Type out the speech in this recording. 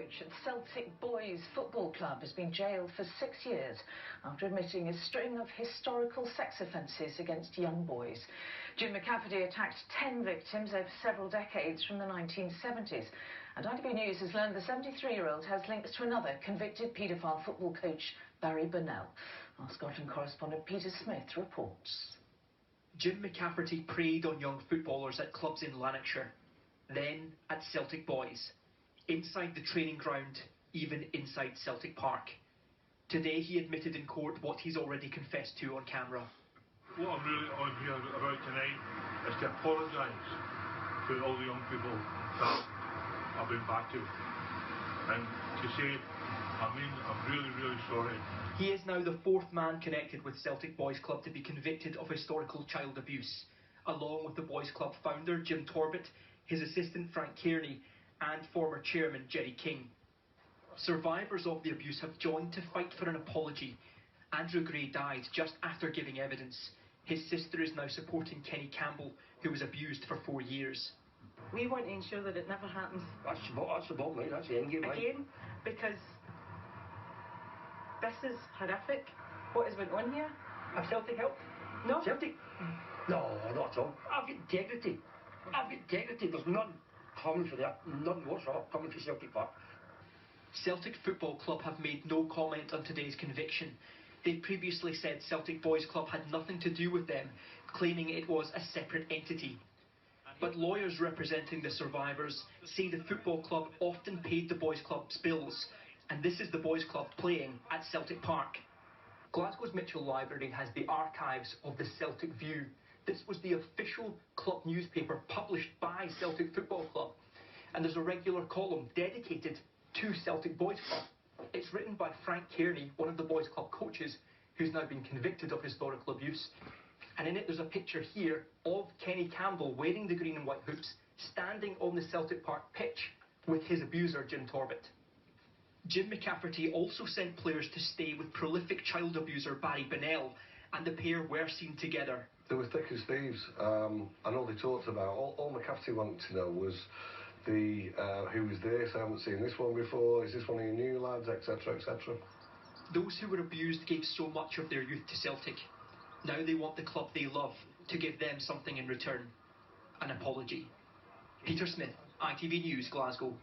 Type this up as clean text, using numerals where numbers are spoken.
coach at Celtic Boys Football Club has been jailed for 6 years after admitting a string of historical sex offences against young boys. Jim McCafferty attacked 10 victims over several decades from the 1970s. And ITV News has learned the 73-year-old has links to another convicted paedophile football coach, Barry Burnell. Our Scotland correspondent Peter Smith reports. Jim McCafferty preyed on young footballers at clubs in Lanarkshire, then at Celtic Boys, inside the training ground, even inside Celtic Park. Today he admitted in court what he's already confessed to on camera. What I'm really on here about tonight is to apologise to all the young people that I've been back to, and to say, I'm really sorry. He is now the fourth man connected with Celtic Boys Club to be convicted of historical child abuse, along with the Boys Club founder Jim Torbett, his assistant Frank Kearney, and former chairman Jerry King. Survivors of the abuse have joined to fight for an apology. Andrew Gray died just after giving evidence. His sister is now supporting Kenny Campbell, who was abused for 4 years. We want to ensure that it never happens. That's the bottom line, that's the end game. Again, because this is horrific, what has went on here. Have Celtic helped? No. Celtic? No, not at all. I've got integrity. There's none coming for that, none whatsoever coming for Celtic Park. Celtic Football Club have made no comment on today's conviction. They previously said Celtic Boys Club had nothing to do with them, claiming it was a separate entity. But lawyers representing the survivors say the football club often paid the Boys Club's bills, and this is the Boys Club playing at Celtic Park. Glasgow's Mitchell Library has the archives of the Celtic View. This was the official club newspaper published by Celtic Football Club, and there's a regular column dedicated to Celtic Boys Club. It's written by Frank Kearney, one of the Boys Club coaches, who's now been convicted of historical abuse. And in it there's a picture here of Kenny Campbell wearing the green and white hoops, standing on the Celtic Park pitch with his abuser Jim Torbett. Jim McCafferty also sent players to stay with prolific child abuser Barry Burnell, and the pair were seen together. They were thick as thieves. I know they talked about, all McCafferty wanted to know was who was this, I haven't seen this one before, is this one of your new lads, etc, etc. Those who were abused gave so much of their youth to Celtic. Now they want the club they love to give them something in return. An apology. Peter Smith, ITV News, Glasgow.